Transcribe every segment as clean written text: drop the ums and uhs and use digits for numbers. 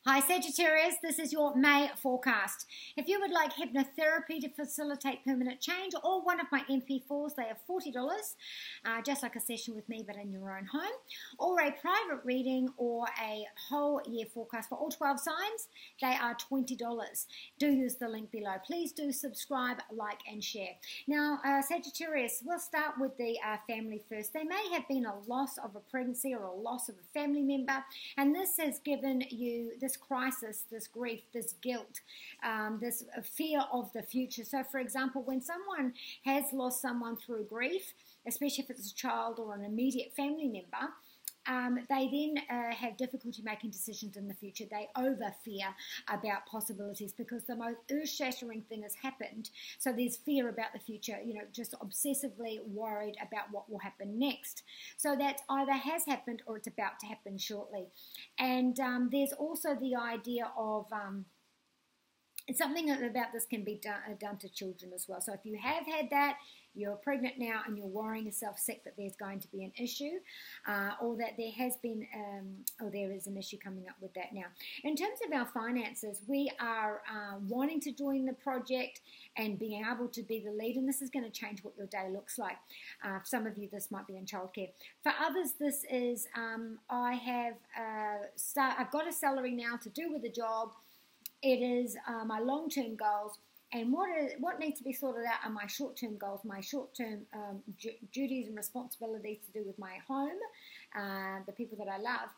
Hi Sagittarius, this is your May forecast. If you would like hypnotherapy to facilitate permanent change or one of my MP4s, they are $40, just like a session with me but in your own home, or a private reading or a whole year forecast for all 12 signs, they are $20. Do use the link below. Please do subscribe, like and share. Now Sagittarius, we'll start with the family first. There may have been a loss of a pregnancy or a loss of a family member, and this has given you this crisis, this grief, this guilt, this fear of the future. So for example, when someone has lost someone through grief, especially if it's a child or an immediate family member, they then have difficulty making decisions in the future. They over fear about possibilities because the most earth-shattering thing has happened. So there's fear about the future, just obsessively worried about what will happen next. So that either has happened or it's about to happen shortly. And there's also the idea of something about this can be done to children as well. So if you have had that, you're pregnant now and you're worrying yourself sick that there's going to be an issue, or that there has been, or there is an issue coming up with that now. In terms of our finances, we are wanting to join the project and being able to be the lead, and this is going to change what your day looks like. For some of you, this might be in childcare. For others, this is, I've got a salary now to do with the job. It is my long-term goals, and what needs to be sorted out are my short-term goals, my short-term duties and responsibilities to do with my home, the people that I love,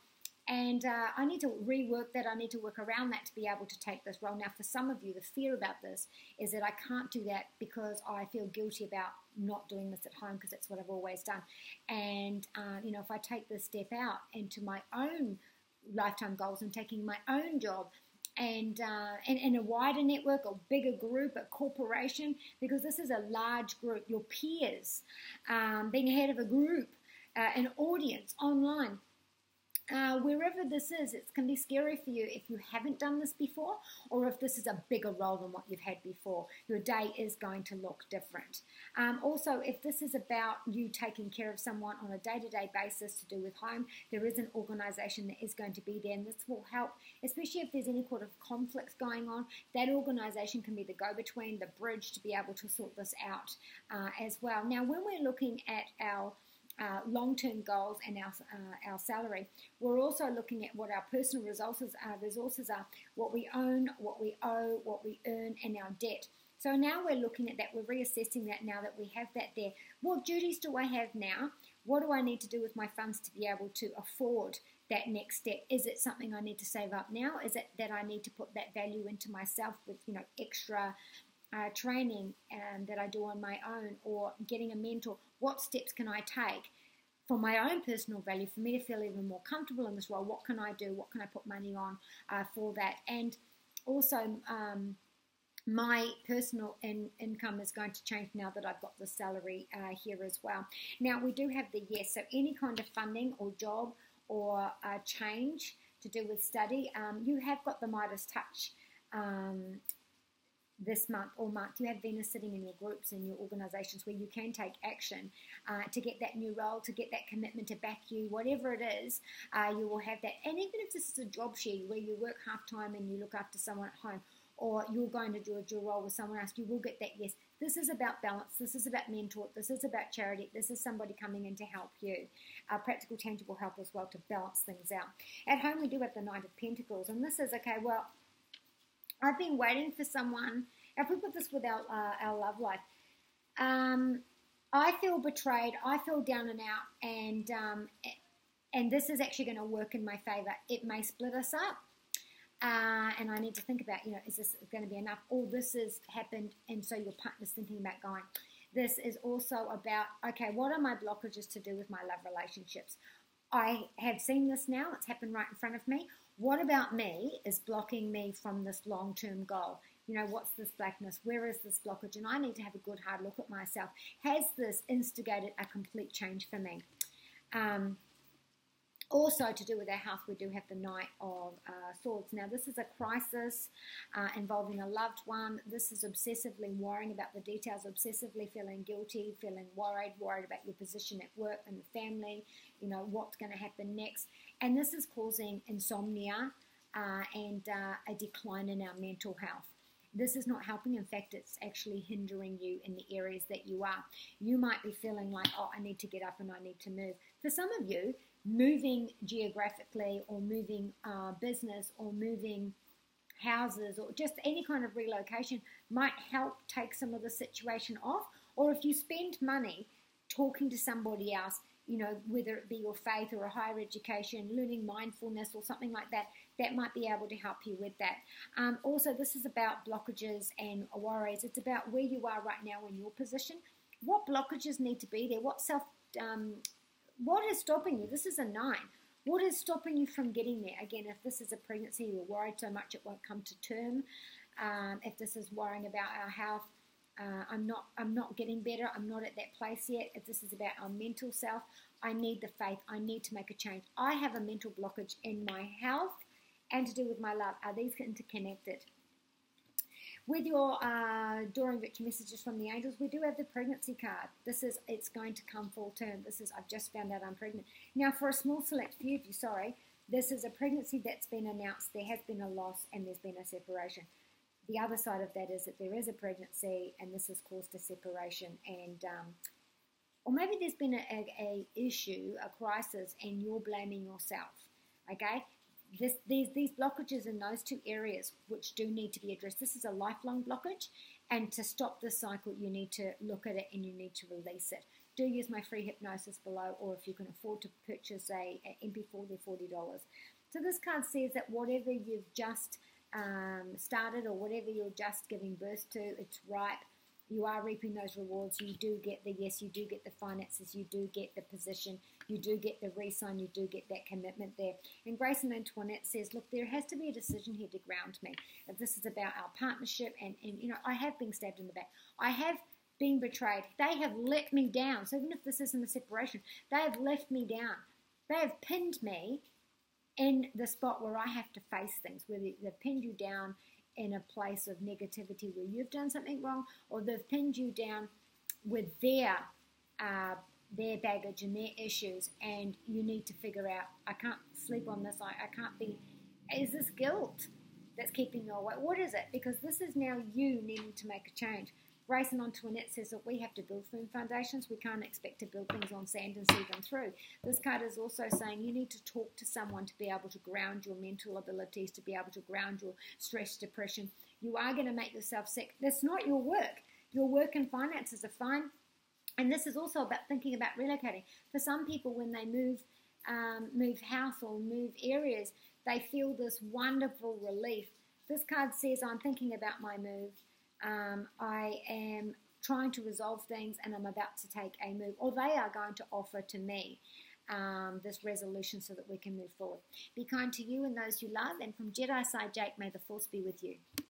and I need to rework that. I need to work around that to be able to take this role. Now, for some of you, the fear about this is that I can't do that because I feel guilty about not doing this at home because that's what I've always done. And, if I take this step out into my own lifetime goals and taking my own job, and in a wider network, a bigger group, a corporation, because this is a large group, your peers, being ahead of a group, an audience online. Wherever this is, it can be scary for you if you haven't done this before, or if this is a bigger role than what you've had before. Your day is going to look different. Also, if this is about you taking care of someone on a day-to-day basis to do with home, there is an organisation that is going to be there, and this will help, especially if there's any sort of conflicts going on. That organisation can be the go-between, the bridge to be able to sort this out as well. Now, when we're looking at our long-term goals and our salary, we're also looking at what our personal resources are, what we own, what we owe, what we earn, and our debt. So now we're looking at that, we're reassessing that now that we have that there. What duties do I have now? What do I need to do with my funds to be able to afford that next step? Is it something I need to save up now? Is it that I need to put that value into myself with extra training that I do on my own, or getting a mentor? What steps can I take for my own personal value, for me to feel even more comfortable in this role? What can I do? What can I put money on for that? And also, my personal income is going to change now that I've got the salary here as well. Now, we do have the yes, so any kind of funding or job or change to do with study, you have got the Midas touch this month or month. You have Venus sitting in your groups and your organizations where you can take action to get that new role, to get that commitment to back you, whatever it is, you will have that. And even if this is a job share where you work half-time and you look after someone at home, or you're going to do a dual role with someone else, you will get that yes. This is about balance. This is about mentor. This is about charity. This is somebody coming in to help you. Practical, tangible help as well to balance things out. At home, we do have the Knight of Pentacles, and this is, okay, well, I've been waiting for someone. If we put this with our love life, I feel betrayed. I feel down and out, and this is actually going to work in my favor. It may split us up, and I need to think about, is this going to be enough? Or this has happened, and so your partner's thinking about going. This is also about, okay, what are my blockages to do with my love relationships? I have seen this now. It's happened right in front of me. What about me is blocking me from this long-term goal? What's this blackness? Where is this blockage? And I need to have a good hard look at myself. Has this instigated a complete change for me? Also, to do with our health, we do have the Knight of Swords. Now, this is a crisis involving a loved one. This is obsessively worrying about the details, obsessively feeling guilty, feeling worried about your position at work and the family, what's going to happen next. And this is causing insomnia, and a decline in our mental health. This is not helping. In fact, it's actually hindering you in the areas that you are. You might be feeling like, oh, I need to get up and I need to move. For some of you, moving geographically or moving business or moving houses or just any kind of relocation might help take some of the situation off. Or if you spend money talking to somebody else, you know, whether it be your faith or a higher education, learning mindfulness or something like that, that might be able to help you with that. Also, this is about blockages and worries. It's about where you are right now in your position. What blockages need to be there? What is stopping you? This is a 9. What is stopping you from getting there? Again, if this is a pregnancy, you're worried so much it won't come to term. If this is worrying about our health, I'm not getting better. I'm not at that place yet. If this is about our mental self, I need the faith. I need to make a change. I have a mental blockage in my health and to do with my love. Are these interconnected? With your Drawing Victory messages from the angels, we do have the pregnancy card. It's going to come full term. I've just found out I'm pregnant. Now, for a small select few of you, this is a pregnancy that's been announced. There has been a loss and there's been a separation. The other side of that is that there is a pregnancy and this has caused a separation, and or maybe there's been a issue, a crisis, and you're blaming yourself. Okay, these blockages in those 2 areas which do need to be addressed. This is a lifelong blockage, and to stop this cycle, you need to look at it and you need to release it. Do use my free hypnosis below, or if you can afford to purchase a MP4, they're $40. So this card says that whatever you've just started or whatever you're just giving birth to, it's ripe. You are reaping those rewards. You do get the yes, you do get the finances, you do get the position, you do get the re-sign, you do get that commitment there. And Grace and Antoinette says, look, there has to be a decision here to ground me. If this is about our partnership, and you know, I have been stabbed in the back. I have been betrayed. They have let me down. So even if this isn't a separation, they have left me down. They have pinned me in the spot where I have to face things, where they've pinned you down in a place of negativity where you've done something wrong, or they've pinned you down with their baggage and their issues, and you need to figure out, I can't sleep on this, I can't be, is this guilt that's keeping you awake? What is it? Because this is now you needing to make a change. Grace and Antoinette says that we have to build firm foundations. We can't expect to build things on sand and see them through. This card is also saying you need to talk to someone to be able to ground your mental abilities, to be able to ground your stress, depression. You are going to make yourself sick. That's not your work. Your work and finances are fine. And this is also about thinking about relocating. For some people, when they move house or move areas, they feel this wonderful relief. This card says, I'm thinking about my move. I am trying to resolve things and I'm about to take a move, or they are going to offer to me this resolution so that we can move forward. Be kind to you and those you love, and from Jedi Side Jake, may the force be with you.